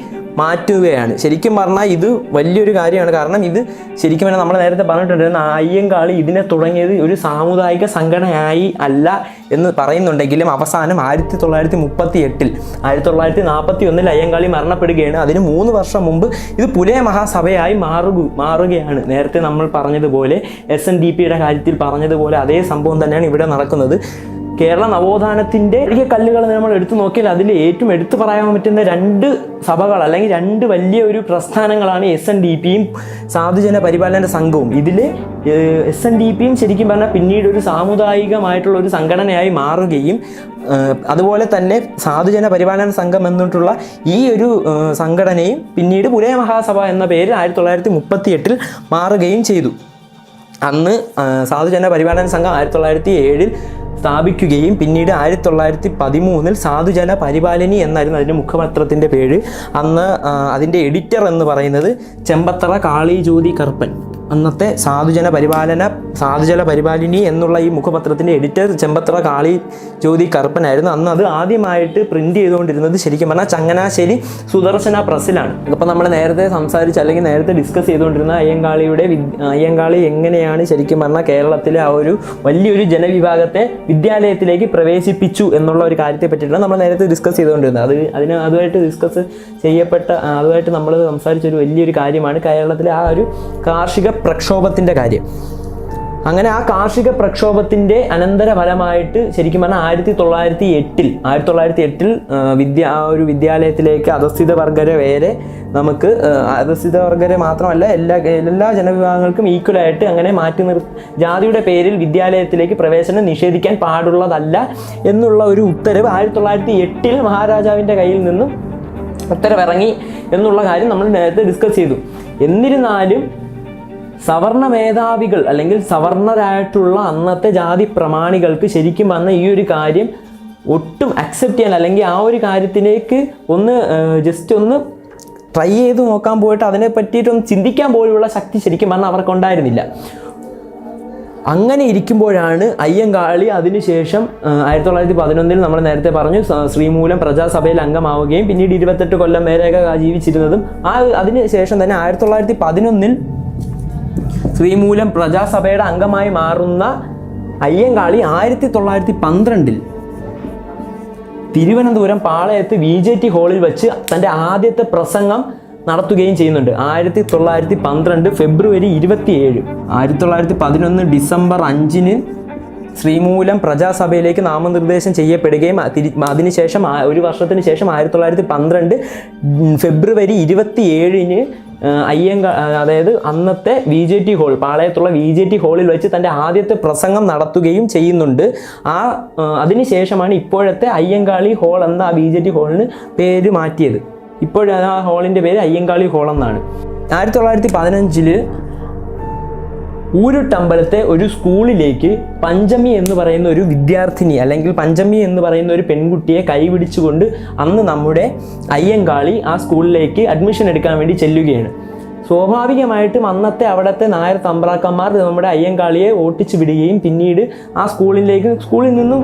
മാറ്റുകയാണ്. ശരിക്കും പറഞ്ഞാൽ ഇത് വലിയൊരു കാര്യമാണ്. കാരണം ഇത് ശരിക്കും പറഞ്ഞാൽ നമ്മൾ നേരത്തെ പറഞ്ഞിട്ടുണ്ടായിരുന്ന അയ്യങ്കാളി ഇതിനെ തുടങ്ങിയത് ഒരു സാമുദായിക സംഘടനയായി അല്ല എന്ന് പറയുന്നുണ്ടെങ്കിലും അവസാനം 1938 1941 അയ്യങ്കാളി മരണപ്പെടുകയാണ്. അതിന് 3 വർഷം മുമ്പ് ഇത് പുലയ മഹാസഭയായി മാറുകയാണ്. നേരത്തെ നമ്മൾ പറഞ്ഞതുപോലെ SNDPയുടെ കാര്യത്തിൽ പറഞ്ഞതുപോലെ അതേ സംഭവം തന്നെയാണ് ഇവിടെ നടക്കുന്നത്. കേരള നവോത്ഥാനത്തിൻ്റെ കല്ലുകൾ നമ്മൾ എടുത്തു നോക്കിയാൽ അതിൽ ഏറ്റവും എടുത്തു പറയാൻ പറ്റുന്ന 2 സഭകൾ അല്ലെങ്കിൽ 2 വലിയ ഒരു പ്രസ്ഥാനങ്ങളാണ് SNDPയും സാധുജന പരിപാലന സംഘവും. ഇതിൽ SNDPയും ശരിക്കും പറഞ്ഞാൽ പിന്നീട് ഒരു സാമുദായികമായിട്ടുള്ള ഒരു സംഘടനയായി മാറുകയും അതുപോലെ തന്നെ സാധുജന പരിപാലന സംഘം എന്നിട്ടുള്ള ഈ ഒരു സംഘടനയും പിന്നീട് പുലയ മഹാസഭ എന്ന പേരിൽ 1938 മാറുകയും ചെയ്തു. അന്ന് സാധുജന പരിപാലന സംഘം 1907 സ്ഥാപിക്കുകയും പിന്നീട് 1913 സാധുജന പരിപാലനി എന്നായിരുന്നു അതിൻ്റെ മുഖപത്രത്തിൻ്റെ പേര്. അന്ന് അതിൻ്റെ എഡിറ്റർ എന്ന് പറയുന്നത് ചെമ്പത്തറ കാളി ജ്യോതി കറുപ്പൻ. അന്നത്തെ സാധുജന പരിപാലിനി എന്നുള്ള ഈ മുഖപത്രത്തിൻ്റെ എഡിറ്റർ ചെമ്പത്തറ കാളി ജ്യോതി കറുപ്പനായിരുന്നു. അന്ന് അത് ആദ്യമായിട്ട് പ്രിൻ്റ് ചെയ്തുകൊണ്ടിരുന്നത് ശരിക്കും പറഞ്ഞാൽ ചങ്ങനാശ്ശേരി സുദർശന പ്രസ്സിലാണ്. അപ്പോൾ നമ്മൾ നേരത്തെ സംസാരിച്ച് അല്ലെങ്കിൽ നേരത്തെ ഡിസ്കസ് ചെയ്തുകൊണ്ടിരുന്ന അയ്യങ്കാളി എങ്ങനെയാണ് ശരിക്കും പറഞ്ഞാൽ കേരളത്തിലെ ആ ഒരു വലിയൊരു ജനവിഭാഗത്തെ വിദ്യാലയത്തിലേക്ക് പ്രവേശിപ്പിച്ചു എന്നുള്ള ഒരു കാര്യത്തെ പറ്റിയിട്ടാണ് നമ്മൾ നേരത്തെ ഡിസ്കസ് ചെയ്തുകൊണ്ടിരുന്നത്. അതുമായിട്ട് നമ്മൾ സംസാരിച്ചൊരു വലിയൊരു കാര്യമാണ് കേരളത്തിലെ ആ ഒരു കാർഷിക പ്രക്ഷോഭത്തിൻ്റെ കാര്യം. അങ്ങനെ ആ കാർഷിക പ്രക്ഷോഭത്തിൻ്റെ അനന്തരഫലമായിട്ട് ശരിക്കും പറഞ്ഞാൽ 1908 ഒരു വിദ്യാലയത്തിലേക്ക് അധസ്ഥിത വർഗരെ വരെ നമുക്ക് അധസ്ഥിത വർഗരെ മാത്രമല്ല എല്ലാ ജനവിഭാഗങ്ങൾക്കും ഈക്വലായിട്ട് അങ്ങനെ ജാതിയുടെ പേരിൽ വിദ്യാലയത്തിലേക്ക് പ്രവേശനം നിഷേധിക്കാൻ പാടുള്ളതല്ല എന്നുള്ള ഒരു ഉത്തരവ് 1908 മഹാരാജാവിൻ്റെ കയ്യിൽ നിന്നും ഉത്തരവിറങ്ങി എന്നുള്ള കാര്യം നമ്മൾ നേരത്തെ ഡിസ്കസ് ചെയ്തു. എന്നിരുന്നാലും സവർണ മേധാവികൾ അല്ലെങ്കിൽ സവർണരായിട്ടുള്ള അന്നത്തെ ജാതി പ്രമാണികൾക്ക് ശരിക്കും പറഞ്ഞ ഈ ഒരു കാര്യം ഒട്ടും അക്സെപ്റ്റ് ചെയ്യാൻ അല്ലെങ്കിൽ ആ ഒരു കാര്യത്തിലേക്ക് ജസ്റ്റ് ഒന്ന് ട്രൈ ചെയ്ത് നോക്കാൻ പോയിട്ട് അതിനെ പറ്റിയിട്ടൊന്ന് ചിന്തിക്കാൻ പോലുള്ള ശക്തി ശരിക്കും പറഞ്ഞാൽ അവർക്കുണ്ടായിരുന്നില്ല. അങ്ങനെ ഇരിക്കുമ്പോഴാണ് അയ്യങ്കാളി അതിനുശേഷം 1911 നമ്മൾ നേരത്തെ പറഞ്ഞു ശ്രീമൂലം പ്രജാസഭയിൽ അംഗമാവുകയും പിന്നീട് 28 കൊല്ലം വരെയൊക്കെ ജീവിച്ചിരുന്നതും അതിനുശേഷം തന്നെ 1911 ശ്രീമൂലം പ്രജാസഭയുടെ അംഗമായി മാറുന്ന അയ്യങ്കാളി 1912 തിരുവനന്തപുരം പാളയത്ത് VJT ഹാളിൽ വെച്ച് തൻ്റെ ആദ്യത്തെ പ്രസംഗം നടത്തുകയും ചെയ്യുന്നുണ്ട്. 1912 ഫെബ്രുവരി 27 1911 ഡിസംബർ 5 ശ്രീമൂലം പ്രജാസഭയിലേക്ക് നാമനിർദ്ദേശം ചെയ്യപ്പെടുകയും അതിനുശേഷം ഒരു വർഷത്തിന് ശേഷം 1912 ഫെബ്രുവരി 27 അതായത് അന്നത്തെ VJT ഹാൾ പാളയത്തുള്ള VJT ഹാളിൽ വെച്ച് തൻ്റെ ആദ്യത്തെ പ്രസംഗം നടത്തുകയും ചെയ്യുന്നുണ്ട്. അതിനുശേഷമാണ് ഇപ്പോഴത്തെ അയ്യങ്കാളി ഹാൾ എന്ന ആ VJT ഹാളിന് പേര് മാറ്റിയത്. ഇപ്പോഴാണ് ആ ഹാളിൻ്റെ പേര് അയ്യങ്കാളി ഹാൾ എന്നാണ്. 1915 ഊരുട്ടമ്പലത്തെ ഒരു സ്കൂളിലേക്ക് പഞ്ചമി എന്ന് പറയുന്ന ഒരു വിദ്യാർത്ഥിനി അല്ലെങ്കിൽ പഞ്ചമി എന്ന് പറയുന്ന ഒരു പെൺകുട്ടിയെ കൈപിടിച്ചുകൊണ്ട് അന്ന് നമ്മുടെ അയ്യങ്കാളി ആ സ്കൂളിലേക്ക് അഡ്മിഷൻ എടുക്കാൻ വേണ്ടി ചെല്ലുകയാണ്. സ്വാഭാവികമായിട്ടും അവിടുത്തെ നായർ തമ്പ്രാക്കന്മാർ നമ്മുടെ അയ്യങ്കാളിയെ ഓട്ടിച്ചു വിടുകയും പിന്നീട് ആ സ്കൂളിൽ നിന്നും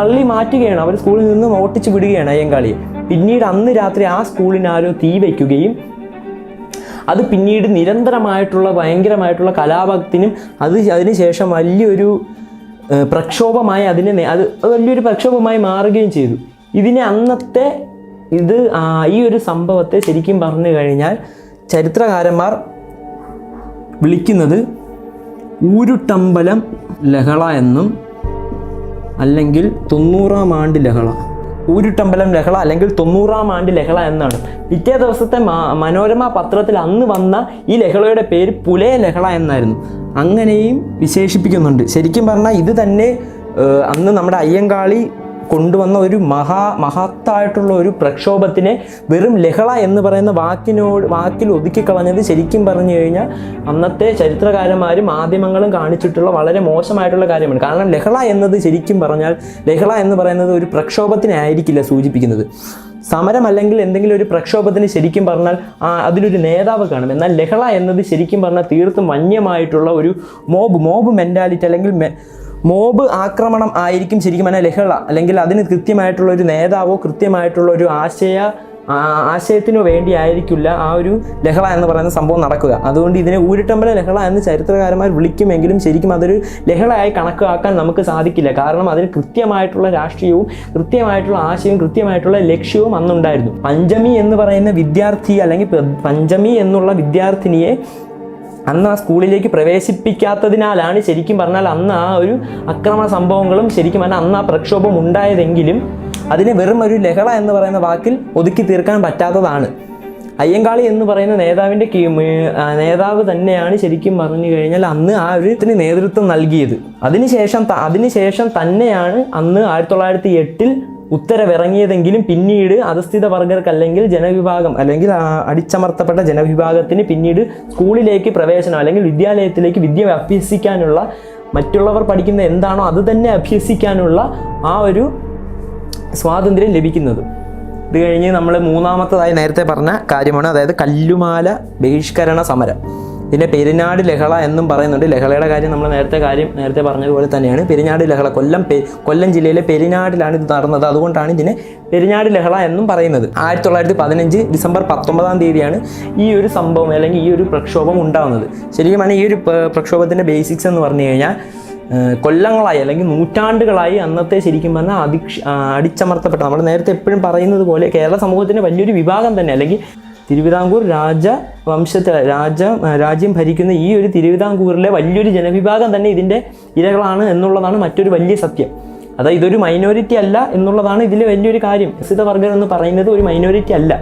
തള്ളി മാറ്റുകയാണ്. അവർ സ്കൂളിൽ നിന്നും ഓട്ടിച്ചു വിടുകയാണ് അയ്യങ്കാളിയെ. പിന്നീട് അന്ന് രാത്രി ആ സ്കൂളിനാരോ തീ വയ്ക്കുകയും അത് പിന്നീട് നിരന്തരമായിട്ടുള്ള ഭയങ്കരമായിട്ടുള്ള കലാപത്തിനും അതിനുശേഷം വലിയൊരു പ്രക്ഷോഭമായി അത് വലിയൊരു പ്രക്ഷോഭമായി മാറുകയും ചെയ്തു. ഈ ഒരു സംഭവത്തെ ശരിക്കും പറഞ്ഞു കഴിഞ്ഞാൽ ചരിത്രകാരന്മാർ വിളിക്കുന്നത് ഊരുട്ടമ്പലം ലഹള എന്നും അല്ലെങ്കിൽ 90-ാം ആണ്ട് ലഹള, ഊരുട്ടമ്പലം ലഹള അല്ലെങ്കിൽ 90-ാം ആണ്ട് ലഹള എന്നാണ്. പിറ്റേ ദിവസത്തെ മനോരമ പത്രത്തിൽ അന്ന് വന്ന ഈ ലഹളയുടെ പേര് പുലയ ലഹള എന്നായിരുന്നു. അങ്ങനെയും വിശേഷിപ്പിക്കുന്നുണ്ട്. ശരിക്കും പറഞ്ഞാൽ ഇത് തന്നെ അന്ന് നമ്മുടെ അയ്യങ്കാളി കൊണ്ടുവന്ന ഒരു മഹത്തായിട്ടുള്ള ഒരു പ്രക്ഷോഭത്തിനെ വെറും ലഹള എന്ന് പറയുന്ന വാക്കിൽ ഒതുക്കിക്കളഞ്ഞത് ശരിക്കും പറഞ്ഞു കഴിഞ്ഞാൽ അന്നത്തെ ചരിത്രകാരന്മാരും മാധ്യമങ്ങളും കാണിച്ചിട്ടുള്ള വളരെ മോശമായിട്ടുള്ള കാര്യമാണ്. കാരണം ലഹള എന്നത് ശരിക്കും പറഞ്ഞാൽ ലഹള എന്ന് പറയുന്നത് ഒരു പ്രക്ഷോഭത്തിനെ ആയിരിക്കില്ല സൂചിപ്പിക്കുന്നത്. സമരം അല്ലെങ്കിൽ എന്തെങ്കിലും ഒരു പ്രക്ഷോഭത്തിന് ശരിക്കും പറഞ്ഞാൽ അതിലൊരു നേതാവ് കാണും. എന്നാൽ ലഹള എന്നത് ശരിക്കും പറഞ്ഞാൽ തീർത്തും വന്യമായിട്ടുള്ള ഒരു മോബ് മെൻറ്റാലിറ്റി അല്ലെങ്കിൽ മോബ് ആക്രമണം ആയിരിക്കും ശരിക്കും പറഞ്ഞാൽ ലഹള. അല്ലെങ്കിൽ അതിന് കൃത്യമായിട്ടുള്ള ഒരു നേതാവോ കൃത്യമായിട്ടുള്ള ഒരു ആശയത്തിനു വേണ്ടി ആയിരിക്കില്ല ആ ഒരു ലഹള എന്ന് പറയുന്ന സംഭവം നടക്കുക. അതുകൊണ്ട് ഇതിനെ ഊരിട്ടമ്പല ലഹള എന്ന് ചരിത്രകാരന്മാർ വിളിക്കുമെങ്കിലും ശരിക്കും അതൊരു ലഹളയായി കണക്കാക്കാൻ നമുക്ക് സാധിക്കില്ല. കാരണം അതിന് കൃത്യമായിട്ടുള്ള രാഷ്ട്രീയവും കൃത്യമായിട്ടുള്ള ആശയവും കൃത്യമായിട്ടുള്ള ലക്ഷ്യവും അന്നുണ്ടായിരുന്നു. പഞ്ചമി എന്ന് പറയുന്ന വിദ്യാർത്ഥി അല്ലെങ്കിൽ പഞ്ചമി എന്നുള്ള വിദ്യാർത്ഥിനിയെ അന്ന് ആ സ്കൂളിലേക്ക് പ്രവേശിപ്പിക്കാത്തതിനാലാണ് ശരിക്കും പറഞ്ഞാൽ അന്ന് ആ ഒരു അക്രമ സംഭവങ്ങളും ശരിക്കും പറഞ്ഞാൽ അന്ന് ആ പ്രക്ഷോഭം ഉണ്ടായതെങ്കിലും അതിനെ വെറും ഒരു ലഹള എന്ന് പറയുന്ന വാക്കിൽ ഒതുക്കി തീർക്കാൻ പറ്റാത്തതാണ്. അയ്യങ്കാളി എന്ന് പറയുന്ന നേതാവ് തന്നെയാണ് ശരിക്കും പറഞ്ഞു കഴിഞ്ഞാൽ അന്ന് ആ ഒരു ഇതിന് നേതൃത്വം നൽകിയത്. അതിനുശേഷം തന്നെയാണ് അന്ന് 1908 ഉത്തരവിറങ്ങിയതെങ്കിലും പിന്നീട് അധസ്ഥിത വർഗർക്ക് അല്ലെങ്കിൽ ജനവിഭാഗം അല്ലെങ്കിൽ അടിച്ചമർത്തപ്പെട്ട ജനവിഭാഗത്തിന് പിന്നീട് സ്കൂളിലേക്ക് പ്രവേശനം അല്ലെങ്കിൽ വിദ്യാലയത്തിലേക്ക് വിദ്യ അഭ്യസിക്കാനുള്ള, മറ്റുള്ളവർ പഠിക്കുന്ന എന്താണോ അത് തന്നെ അഭ്യസിക്കാനുള്ള ആ ഒരു സ്വാതന്ത്ര്യം ലഭിക്കുന്നത്. ഇത് കഴിഞ്ഞ് നമ്മൾ മൂന്നാമത്തതായി നേരത്തെ പറഞ്ഞ കാര്യമാണ്, അതായത് കല്ലുമാല ബഹിഷ്കരണ സമരം. ഇതിനെ പെരിനാട് ലഹള എന്നും പറയുന്നുണ്ട്. ലഹളയുടെ കാര്യം നമ്മൾ നേരത്തെ പറഞ്ഞതുപോലെ തന്നെയാണ്. പെരിനാട് ലഹള കൊല്ലം ജില്ലയിലെ പെരിനാടിലാണ് ഇത് നടന്നത്. അതുകൊണ്ടാണ് ഇതിനെ പെരിനാട് ലഹള എന്നും പറയുന്നത്. 1915 ഡിസംബർ 19 ഈ ഒരു സംഭവം അല്ലെങ്കിൽ ഈ ഒരു പ്രക്ഷോഭം ഉണ്ടാകുന്നത്. ശരിക്കും പറഞ്ഞാൽ ഈ ഒരു പ്രക്ഷോഭത്തിൻ്റെ ബേസിക്സ് എന്ന് പറഞ്ഞു കഴിഞ്ഞാൽ കൊല്ലങ്ങളായി അല്ലെങ്കിൽ നൂറ്റാണ്ടുകളായി അന്നത്തെ ശരിക്കും പറഞ്ഞാൽ അടിച്ചമർത്തപ്പെട്ട, നമ്മൾ നേരത്തെ എപ്പോഴും പറയുന്നത് പോലെ കേരള സമൂഹത്തിൻ്റെ വലിയൊരു വിഭാഗം തന്നെ അല്ലെങ്കിൽ തിരുവിതാംകൂർ രാജ്യം ഭരിക്കുന്ന ഈ ഒരു തിരുവിതാംകൂറിലെ വലിയൊരു ജനവിഭാഗം തന്നെ ഇതിൻ്റെ ഇരകളാണ് എന്നുള്ളതാണ് മറ്റൊരു വലിയ സത്യം. അതായത് ഇതൊരു മൈനോറിറ്റി അല്ല എന്നുള്ളതാണ് ഇതിലെ വലിയൊരു കാര്യം. അധസ്ഥിതവർഗർ എന്ന് പറയുന്നത് ഒരു മൈനോറിറ്റി അല്ല.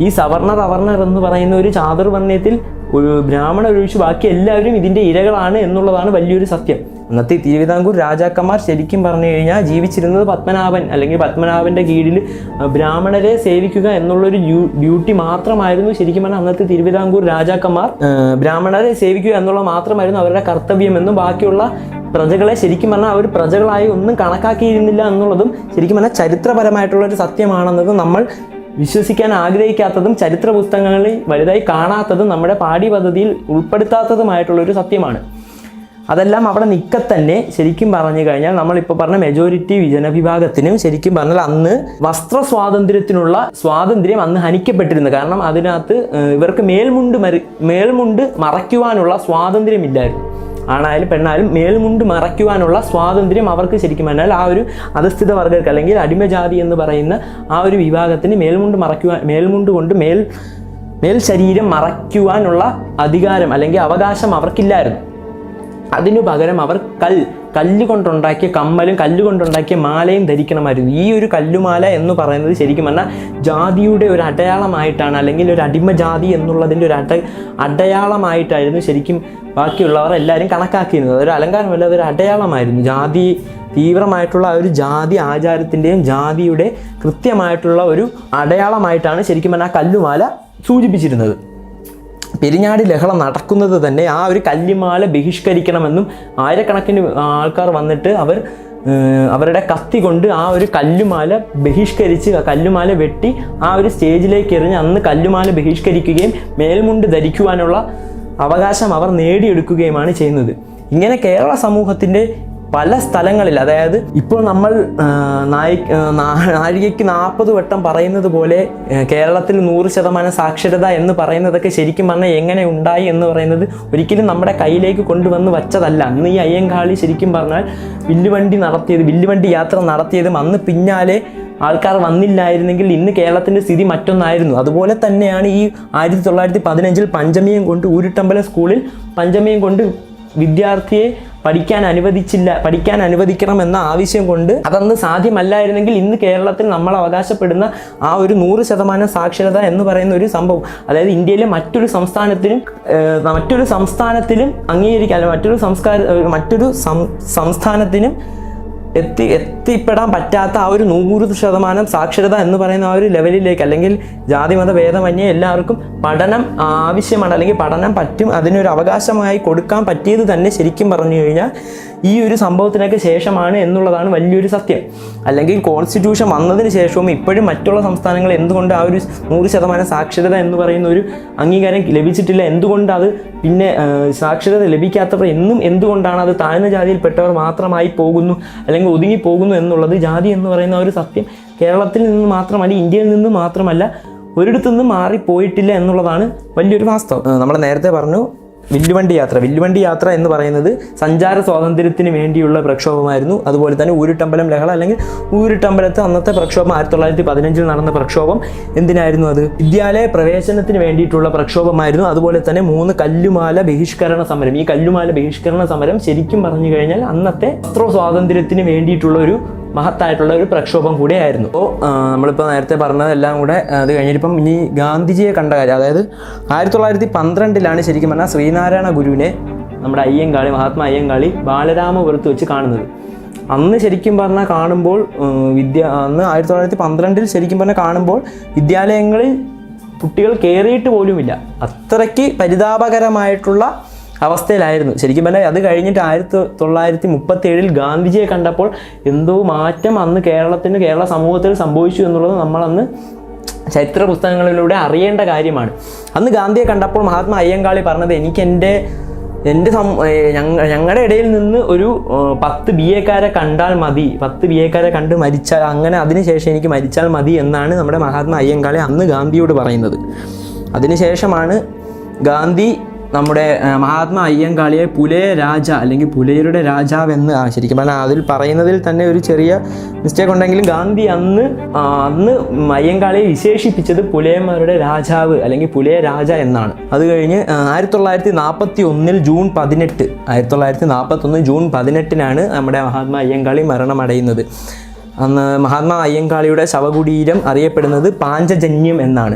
ഈ സവർണർ എന്ന് പറയുന്ന ഒരു ചാതുർവർണ്ണയത്തിൽ ഒരു ബ്രാഹ്മണർ ഒഴിച്ച് ബാക്കി എല്ലാവരും ഇതിൻ്റെ ഇരകളാണ് എന്നുള്ളതാണ് വലിയൊരു സത്യം. അന്നത്തെ തിരുവിതാംകൂർ രാജാക്കന്മാർ ശരിക്കും പറഞ്ഞു കഴിഞ്ഞാൽ ജീവിച്ചിരുന്നത് പത്മനാഭൻ്റെ കീഴിൽ ബ്രാഹ്മണരെ സേവിക്കുക എന്നുള്ളൊരു ഡ്യൂട്ടി മാത്രമായിരുന്നു ശരിക്കും പറഞ്ഞാൽ അന്നത്തെ തിരുവിതാംകൂർ രാജാക്കന്മാർ ബ്രാഹ്മണരെ സേവിക്കുക എന്നുള്ള മാത്രമായിരുന്നു അവരുടെ കർത്തവ്യമെന്നും ബാക്കിയുള്ള പ്രജകളെ ശരിക്കും പറഞ്ഞാൽ അവർ പ്രജകളായി ഒന്നും കണക്കാക്കിയിരുന്നില്ല എന്നുള്ളതും ശരിക്കും പറഞ്ഞാൽ ചരിത്രപരമായിട്ടുള്ളൊരു സത്യമാണെന്നതും നമ്മൾ വിശ്വസിക്കാൻ ആഗ്രഹിക്കാത്തതും ചരിത്ര പുസ്തകങ്ങളിൽ വലുതായി കാണാത്തതും നമ്മുടെ പാഠ്യപദ്ധതിയിൽ ഉൾപ്പെടുത്താത്തതുമായിട്ടുള്ളൊരു സത്യമാണ്. അതെല്ലാം അവിടെ നിൽക്കത്തന്നെ ശരിക്കും പറഞ്ഞു കഴിഞ്ഞാൽ നമ്മളിപ്പോൾ പറഞ്ഞ മെജോറിറ്റി ജനവിഭാഗത്തിനും ശരിക്കും പറഞ്ഞാൽ അന്ന് വസ്ത്ര സ്വാതന്ത്ര്യത്തിനുള്ള സ്വാതന്ത്ര്യം അന്ന് ഹനിക്കപ്പെട്ടിരുന്നു. കാരണം അതിനകത്ത് ഇവർക്ക് മേൽമുണ്ട് മറയ്ക്കുവാനുള്ള സ്വാതന്ത്ര്യമില്ലായിരുന്നു. ആണായാലും പെണ്ണായാലും മേൽമുണ്ട് മറയ്ക്കുവാനുള്ള സ്വാതന്ത്ര്യം അവർക്ക് ശരിക്കും പറഞ്ഞാൽ ആ ഒരു അധസ്ഥിത വർഗർക്ക് അല്ലെങ്കിൽ അടിമജാതി എന്ന് പറയുന്ന ആ ഒരു വിഭാഗത്തിന് മേൽമുണ്ട് കൊണ്ട് മേൽ ശരീരം മറയ്ക്കുവാനുള്ള അധികാരം അല്ലെങ്കിൽ അവകാശം അവർക്കില്ലായിരുന്നു. അതിനു പകരം അവർ കല്ല് കൊണ്ടുണ്ടാക്കിയ കമ്മലും കല്ലുകൊണ്ടുണ്ടാക്കിയ മാലയും ധരിക്കണമായിരുന്നു. ഈ ഒരു കല്ലുമാല എന്ന് പറയുന്നത് ശരിക്കും പറഞ്ഞാൽ ജാതിയുടെ ഒരു അടയാളമായിട്ടാണ് അല്ലെങ്കിൽ ഒരു അടിമജാതി എന്നുള്ളതിൻ്റെ ഒരു അടയാളമായിട്ടായിരുന്നു ശരിക്കും ബാക്കിയുള്ളവർ എല്ലാവരും കണക്കാക്കിയിരുന്നത്. അതൊരു അലങ്കാരമല്ല, അതൊരു അടയാളമായിരുന്നു. ജാതി തീവ്രമായിട്ടുള്ള ഒരു ജാതി ആചാരത്തിൻ്റെയും ജാതിയുടെ കൃത്യമായിട്ടുള്ള ഒരു അടയാളമായിട്ടാണ് ശരിക്കും പറഞ്ഞാൽ കല്ലുമാല സൂചിപ്പിച്ചിരുന്നത്. പെരിഞ്ഞാട് ലഹള നടക്കുന്നത് തന്നെ ആ ഒരു കല്ലുമാല ബഹിഷ്കരിക്കണമെന്നും ആയിരക്കണക്കിന് ആൾക്കാർ വന്നിട്ട് അവരുടെ കത്തി കൊണ്ട് ആ ഒരു കല്ലുമാല ബഹിഷ്കരിച്ച് കല്ലുമാല വെട്ടി ആ ഒരു സ്റ്റേജിലേക്ക് എറിഞ്ഞ് അന്ന് കല്ലുമാല ബഹിഷ്കരിക്കുകയും മേൽമുണ്ട് ധരിക്കുവാനുള്ള അവകാശം അവർ നേടിയെടുക്കുകയുമാണ് ചെയ്യുന്നത്. ഇങ്ങനെ കേരള സമൂഹത്തിൻ്റെ പല സ്ഥലങ്ങളിൽ, അതായത് ഇപ്പോൾ നമ്മൾ നാഴികയ്ക്ക് 40 വട്ടം പറയുന്നത് പോലെ കേരളത്തിൽ 100% സാക്ഷരത എന്ന് പറയുന്നതൊക്കെ ശരിക്കും പറഞ്ഞാൽ എങ്ങനെ ഉണ്ടായി എന്ന് പറയുന്നത് ഒരിക്കലും നമ്മുടെ കയ്യിലേക്ക് കൊണ്ടുവന്ന് വച്ചതല്ല. അന്ന് ഈ അയ്യങ്കാളി ശരിക്കും പറഞ്ഞാൽ വില്ലുവണ്ടി യാത്ര നടത്തിയതും അന്ന് പിന്നാലെ ആൾക്കാർ വന്നില്ലായിരുന്നെങ്കിൽ ഇന്ന് കേരളത്തിൻ്റെ സ്ഥിതി മറ്റൊന്നായിരുന്നു. അതുപോലെ തന്നെയാണ് ഈ 1915 പഞ്ചമിയും കൊണ്ട് ഊരിട്ടമ്പലം സ്കൂളിൽ പഞ്ചമിയും കൊണ്ട് വിദ്യാർത്ഥിയെ പഠിക്കാൻ അനുവദിക്കണമെന്ന ആവശ്യം കൊണ്ട് അതന്ന് സാധ്യമല്ലായിരുന്നെങ്കിൽ ഇന്ന് കേരളത്തിൽ നമ്മൾ അവകാശപ്പെടുന്ന ആ ഒരു 100% സാക്ഷരത എന്ന് പറയുന്ന ഒരു സംഭവം, അതായത് ഇന്ത്യയിലെ മറ്റൊരു സംസ്ഥാനത്തിലും അംഗീകരിക്കാൻ മറ്റൊരു സംസ്ഥാനത്തിനും എത്തിപ്പെടാൻ പറ്റാത്ത ആ ഒരു 100% സാക്ഷരത എന്ന് പറയുന്ന ആ ഒരു ലെവലിലേക്ക്, അല്ലെങ്കിൽ ജാതിമത ഭേദമന്യേ എല്ലാവർക്കും പഠനം ആവശ്യമാണ് അല്ലെങ്കിൽ പഠനം പറ്റും, അതിനൊരു അവകാശമായി കൊടുക്കാൻ പറ്റിയത് തന്നെ ശരിക്കും പറഞ്ഞു കഴിഞ്ഞാൽ ഈ ഒരു സംഭവത്തിനൊക്കെ ശേഷമാണ് എന്നുള്ളതാണ് വലിയൊരു സത്യം. അല്ലെങ്കിൽ കോൺസ്റ്റിറ്റ്യൂഷൻ വന്നതിന് ശേഷവും ഇപ്പോഴും മറ്റുള്ള സംസ്ഥാനങ്ങൾ എന്തുകൊണ്ട് ആ ഒരു 100% സാക്ഷരത എന്ന് പറയുന്ന ഒരു അംഗീകാരം ലഭിച്ചിട്ടില്ല, എന്തുകൊണ്ട് അത് പിന്നെ സാക്ഷരത ലഭിക്കാത്തവർ എന്തുകൊണ്ടാണ് അത് താഴ്ന്ന ജാതിയിൽപ്പെട്ടവർ മാത്രമായി പോകുന്നു അല്ലെങ്കിൽ ഒതുങ്ങി പോകുന്നു എന്നുള്ളത്, ജാതി എന്ന് പറയുന്ന ഒരു സത്യം കേരളത്തിൽ നിന്ന് മാത്രമല്ല, ഇന്ത്യയിൽ നിന്ന് മാത്രമല്ല, ഒരിടത്തുനിന്നും മാറിപ്പോയിട്ടില്ല എന്നുള്ളതാണ് വലിയൊരു വാസ്തവം. നമ്മൾ നേരത്തെ പറഞ്ഞു വില്ലുവണ്ടി യാത്ര എന്ന് പറയുന്നത് സഞ്ചാര സ്വാതന്ത്ര്യത്തിന് വേണ്ടിയുള്ള പ്രക്ഷോഭമായിരുന്നു. അതുപോലെ തന്നെ ഊരുട്ടമ്പലം ലഹള അല്ലെങ്കിൽ ഊരുട്ടമ്പലത്ത് അന്നത്തെ പ്രക്ഷോഭം 1915 നടന്ന പ്രക്ഷോഭം എന്തിനായിരുന്നു? അത് വിദ്യാലയ പ്രവേശനത്തിന് വേണ്ടിയിട്ടുള്ള പ്രക്ഷോഭമായിരുന്നു. അതുപോലെ തന്നെ 3 കല്ലുമാല ബഹിഷ്കരണ സമരം. ഈ കല്ലുമാല ബഹിഷ്കരണ സമരം ശരിക്കും പറഞ്ഞു കഴിഞ്ഞാൽ അന്നത്തെ വസ്ത്ര സ്വാതന്ത്ര്യത്തിന് വേണ്ടിയിട്ടുള്ള ഒരു മഹത്തായിട്ടുള്ള ഒരു പ്രക്ഷോഭം കൂടിയായിരുന്നു. അപ്പോൾ നമ്മളിപ്പോൾ നേരത്തെ പറഞ്ഞതെല്ലാം കൂടെ അത് കഴിഞ്ഞിട്ടിപ്പം ഇനി ഗാന്ധിജിയെ കണ്ട കാര്യം, അതായത് 1912 ശരിക്കും പറഞ്ഞാൽ ശ്രീനാരായണ ഗുരുവിനെ നമ്മുടെ അയ്യങ്കാളി, മഹാത്മാ അയ്യങ്കാളി ബാലരാമപുരത്ത് വെച്ച് കാണുന്നത്. അന്ന് ശരിക്കും പറഞ്ഞാൽ കാണുമ്പോൾ അന്ന് 1912 ശരിക്കും പറഞ്ഞാൽ കാണുമ്പോൾ വിദ്യാലയങ്ങളിൽ കുട്ടികൾ കയറിയിട്ട് പോലുമില്ല. അത്രയ്ക്ക് പരിതാപകരമായിട്ടുള്ള അവസ്ഥയിലായിരുന്നു ശരിക്കും പറഞ്ഞാൽ. അത് കഴിഞ്ഞിട്ട് 1937 ഗാന്ധിജിയെ കണ്ടപ്പോൾ എന്തോ മാറ്റം അന്ന് കേരള സമൂഹത്തിൽ സംഭവിച്ചു എന്നുള്ളത് നമ്മളന്ന് ചരിത്ര പുസ്തകങ്ങളിലൂടെ അറിയേണ്ട കാര്യമാണ്. അന്ന് ഗാന്ധിയെ കണ്ടപ്പോൾ മഹാത്മാ അയ്യങ്കാളി പറഞ്ഞത്, എനിക്ക് ഞങ്ങളുടെ ഇടയിൽ നിന്ന് ഒരു 10 BA-ക്കാരെ കണ്ടാൽ മതി, 10 BA-ക്കാരെ കണ്ട് മരിച്ചാൽ, അങ്ങനെ അതിനുശേഷം എനിക്ക് മരിച്ചാൽ മതി എന്നാണ് നമ്മുടെ മഹാത്മാ അയ്യങ്കാളി അന്ന് ഗാന്ധിയോട് പറയുന്നത്. അതിനുശേഷമാണ് ഗാന്ധി നമ്മുടെ മഹാത്മാ അയ്യങ്കാളിയെ പുലയ രാജ അല്ലെങ്കിൽ പുലയരുടെ രാജാവ് എന്ന് ശരിക്കും പറഞ്ഞാൽ അതിൽ പറയുന്നതിൽ തന്നെ ഒരു ചെറിയ മിസ്റ്റേക്ക് ഉണ്ടെങ്കിലും ഗാന്ധി അന്ന് അയ്യങ്കാളിയെ വിശേഷിപ്പിച്ചത് പുലയന്മാരുടെ രാജാവ് അല്ലെങ്കിൽ പുലയ രാജ എന്നാണ്. അത് കഴിഞ്ഞ് 1941 ജൂൺ 18 1941 ജൂൺ 18 നമ്മുടെ മഹാത്മാ അയ്യങ്കാളി മരണമടയുന്നത്. അന്ന് മഹാത്മാ അയ്യങ്കാളിയുടെ ശവകുടീരം അറിയപ്പെടുന്നത് പാഞ്ചജന്യം എന്നാണ്.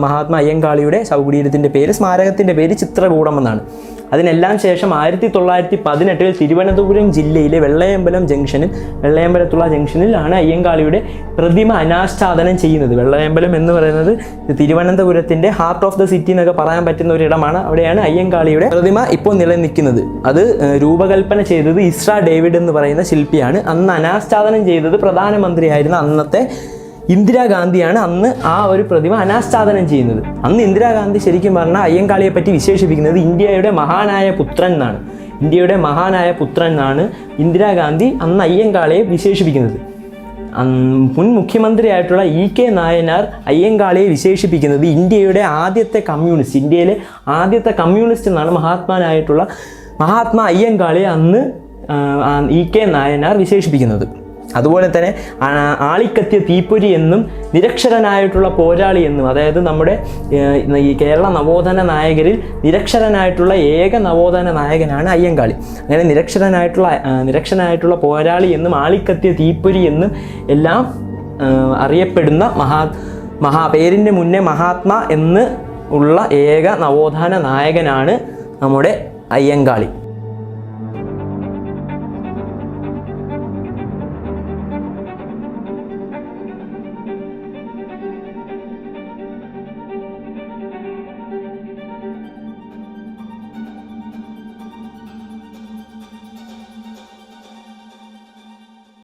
മഹാത്മാ അയ്യങ്കാളിയുടെ ശവകുടീരത്തിൻ്റെ പേര്, സ്മാരകത്തിൻ്റെ പേര് ചിത്രകൂടം എന്നാണ്. അതിനെല്ലാം ശേഷം 1918 തിരുവനന്തപുരം ജില്ലയിലെ വെള്ളയമ്പലത്തുള്ള ജംഗ്ഷനിലാണ് അയ്യങ്കാളിയുടെ പ്രതിമ അനാച്ഛാദനം ചെയ്യുന്നത്. വെള്ളയമ്പലം എന്ന് പറയുന്നത് തിരുവനന്തപുരത്തിൻ്റെ ഹാർട്ട് ഓഫ് ദ സിറ്റി എന്നൊക്കെ പറയാൻ പറ്റുന്ന ഒരിടമാണ്. അവിടെയാണ് അയ്യങ്കാളിയുടെ പ്രതിമ ഇപ്പോൾ നിലനിൽക്കുന്നത്. അത് രൂപകൽപ്പന ചെയ്തത് ഇസ്രാ ഡേവിഡ് എന്ന് പറയുന്ന ശില്പിയാണ്. അന്ന് അനാച്ഛാദനം ചെയ്തത് പ്രധാനമന്ത്രിയായിരുന്ന അന്നത്തെ ഇന്ദിരാഗാന്ധിയാണ് അന്ന് ആ ഒരു പ്രതിമ അനാച്ഛാദനം ചെയ്യുന്നത്. അന്ന് ഇന്ദിരാഗാന്ധി ശരിക്കും പറഞ്ഞാൽ അയ്യങ്കാളിയെ പറ്റി വിശേഷിപ്പിക്കുന്നത് ഇന്ത്യയുടെ മഹാനായ പുത്രൻ എന്നാണ്. ഇന്ദിരാഗാന്ധി അന്ന് അയ്യങ്കാളിയെ വിശേഷിപ്പിക്കുന്നത്. മുൻ മുഖ്യമന്ത്രിയായിട്ടുള്ള EK നായനാർ അയ്യങ്കാളിയെ വിശേഷിപ്പിക്കുന്നത് ഇന്ത്യയിലെ ആദ്യത്തെ കമ്മ്യൂണിസ്റ്റ് എന്നാണ് മഹാത്മാ അയ്യങ്കാളിയെ അന്ന് EK നായനാർ വിശേഷിപ്പിക്കുന്നത്. അതുപോലെ തന്നെ ആളിക്കത്തിയ തീപ്പൊരി എന്നും നിരക്ഷരനായിട്ടുള്ള പോരാളി എന്നും, അതായത് നമ്മുടെ ഈ കേരള നവോത്ഥാന നായകരിൽ നിരക്ഷരനായിട്ടുള്ള ഏക നവോത്ഥാന നായകനാണ് അയ്യങ്കാളി. അങ്ങനെ നിരക്ഷരനായിട്ടുള്ള പോരാളി എന്നും ആളിക്കത്തിയ തീപ്പൊരി എന്നും എല്ലാം അറിയപ്പെടുന്ന പേരിൻ്റെ മുന്നേ മഹാത്മാ എന്ന് ഉള്ള ഏക നവോത്ഥാന നായകനാണ് നമ്മുടെ അയ്യങ്കാളി.